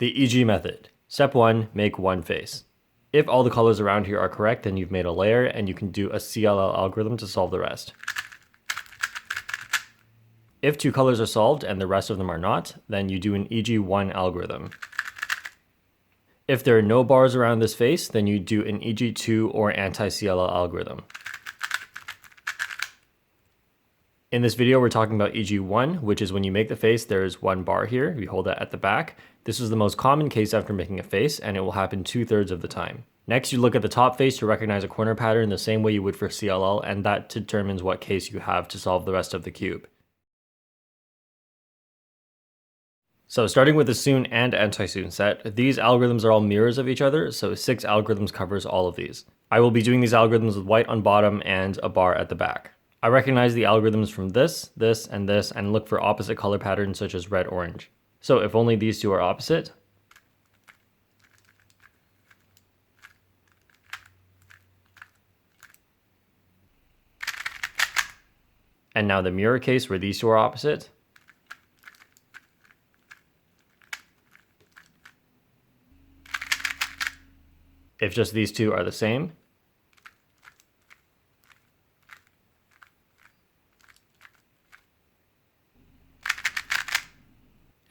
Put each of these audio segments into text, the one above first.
The EG method. Step 1, make one face. If all the colors around here are correct, then you've made a layer and you can do a CLL algorithm to solve the rest. If two colors are solved and the rest of them are not, then you do an EG1 algorithm. If there are no bars around this face, then you do an EG2 or anti-CLL algorithm. In this video, we're talking about EG1, which is when you make the face, there is one bar here. We hold that at the back. This is the most common case after making a face, and it will happen 2/3 of the time. Next, you look at the top face to recognize a corner pattern the same way you would for CLL, and that determines what case you have to solve the rest of the cube. So starting with the Soon and Anti-Soon set, these algorithms are all mirrors of each other, so 6 algorithms covers all of these. I will be doing these algorithms with white on bottom and a bar at the back. I recognize the algorithms from this, and look for opposite color patterns such as red, orange. So if only these two are opposite, and now the mirror case where these two are opposite, if just these two are the same,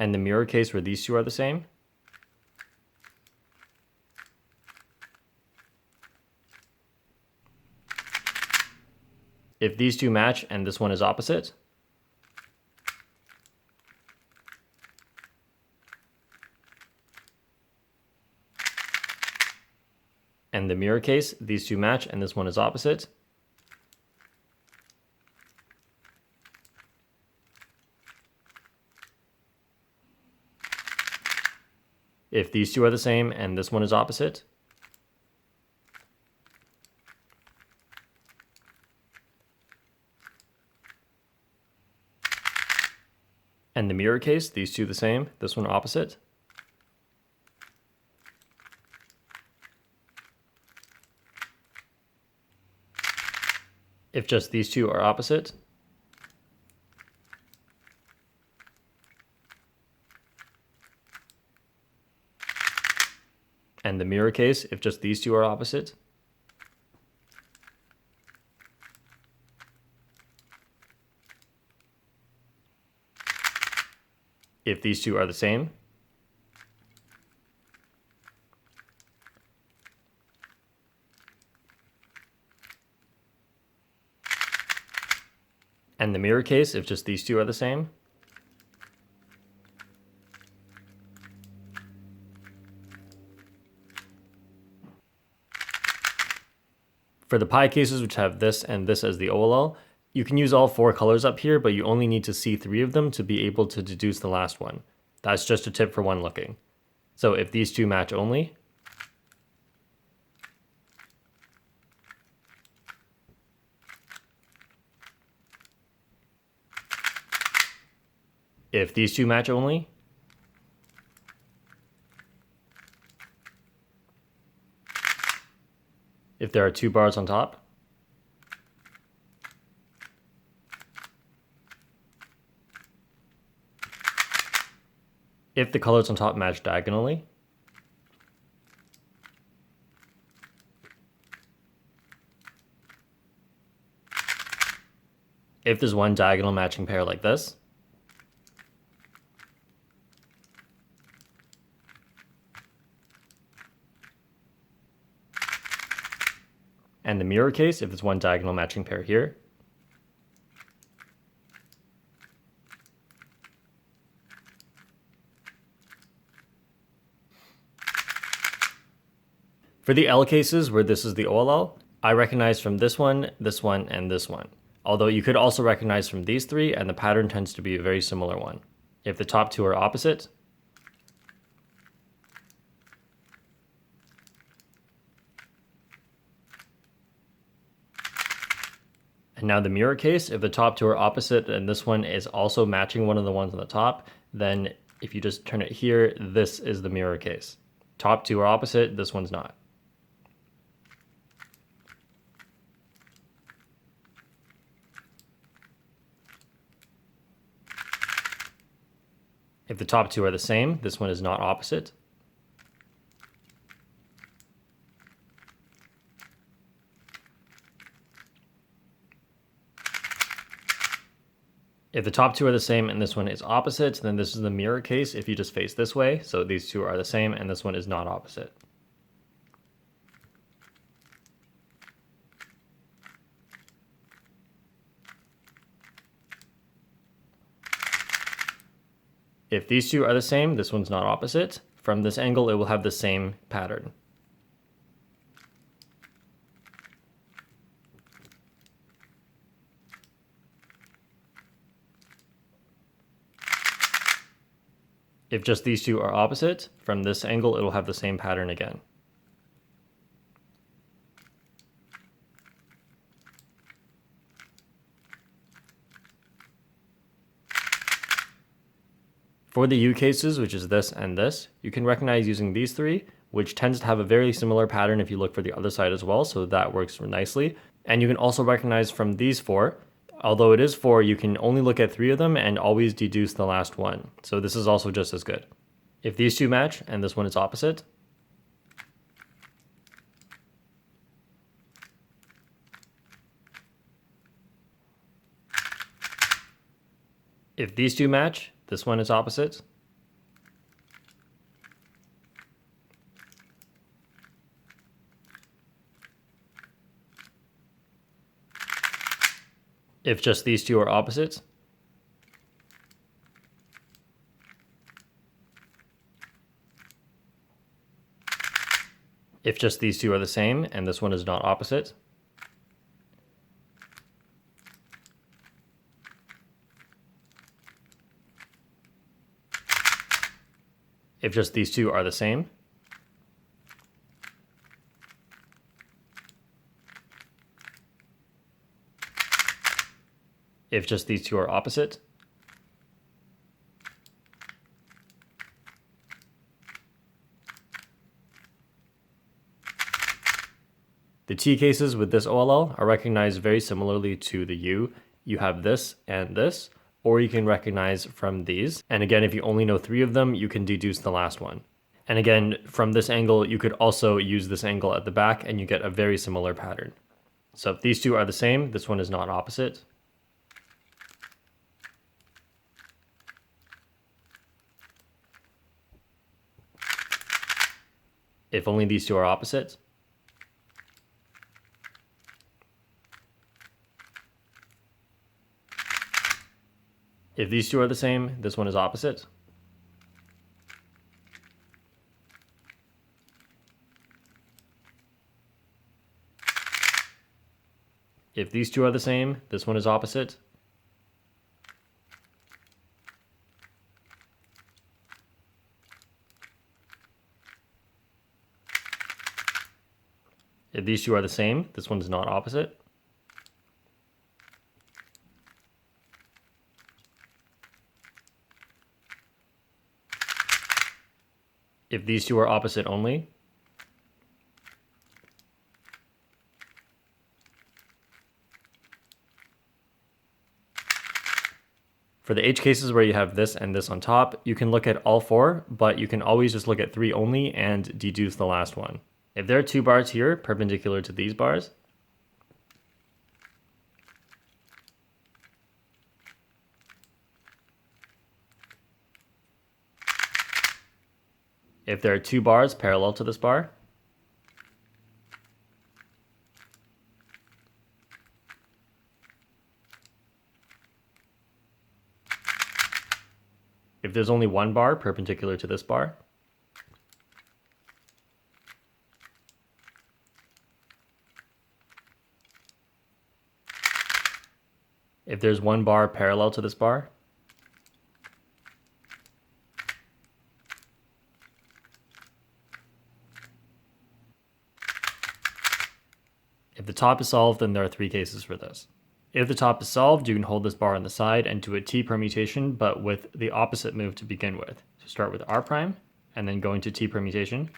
and the mirror case where these two are the same, if these two match and this one is opposite, and the mirror case, these two match and this one is opposite, if these two are the same and this one is opposite, and the mirror case, these two the same, this one opposite, if just these two are opposite, and the mirror case, if just these two are opposite, if these two are the same, and the mirror case, if just these two are the same, for the pi cases which have this and this as the OLL, you can use all 4 colors up here, but you only need to see 3 of them to be able to deduce the last one. That's just a tip for one looking. So if these two match only, if these two match only, if there are 2 bars on top, if the colors on top match diagonally, if there's one diagonal matching pair like this, and the mirror case, if it's one diagonal matching pair here, for the L cases where this is the OLL, I recognize from this one, and this one. Although you could also recognize from these 3, and the pattern tends to be a very similar one. If the top 2 are opposite, and now the mirror case, if the top 2 are opposite and this one is also matching one of the ones on the top, then if you just turn it here, this is the mirror case. Top 2 are opposite, this one's not. If the top two are the same, this one is not opposite. If the top two are the same and this one is opposite, then this is the mirror case if you just face this way. So these two are the same and this one is not opposite. If these two are the same, this one's not opposite. From this angle, it will have the same pattern. If just these two are opposite, from this angle, it will have the same pattern again. For the U cases, which is this and this, you can recognize using these three, which tends to have a very similar pattern if you look for the other side as well, so that works nicely. And you can also recognize from these four, although it is four, you can only look at three of them and always deduce the last one. So this is also just as good. If these two match and this one is opposite, if these two match, this one is opposite. If just these two are opposites, if just these two are the same and this one is not opposite, if just these two are the same, if just these two are opposite, the T cases with this OLL are recognized very similarly to the U. You have this and this, or you can recognize from these. And again, if you only know three of them, you can deduce the last one. And again, from this angle, you could also use this angle at the back and you get a very similar pattern. So if these two are the same, this one is not opposite. If only these two are opposite. If these two are the same, this one is opposite. If these two are the same, this one is opposite. If these two are the same, this one is not opposite. If these two are opposite only, for the H cases where you have this and this on top, you can look at all four, but you can always just look at three only and deduce the last one. If there are two bars here perpendicular to these bars, if there are two bars parallel to this bar, if there's only one bar perpendicular to this bar, if there's one bar parallel to this bar, if the top is solved, then there are three cases for this. If the top is solved, you can hold this bar on the side and do a T permutation, but with the opposite move to begin with. So start with R prime, and then go into T permutation,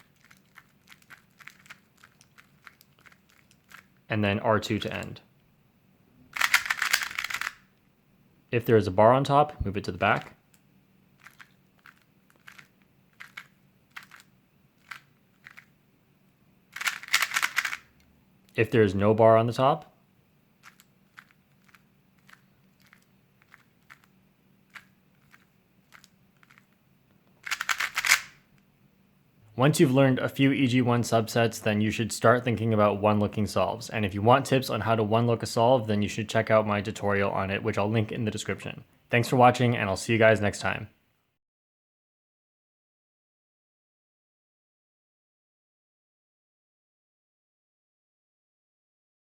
and then R2 to end. If there is a bar on top, move it to the back. if there's no bar on the top. Once you've learned a few EG1 subsets, then you should start thinking about one-looking solves. And if you want tips on how to one-look a solve, then you should check out my tutorial on it, which I'll link in the description. Thanks for watching, and I'll see you guys next time.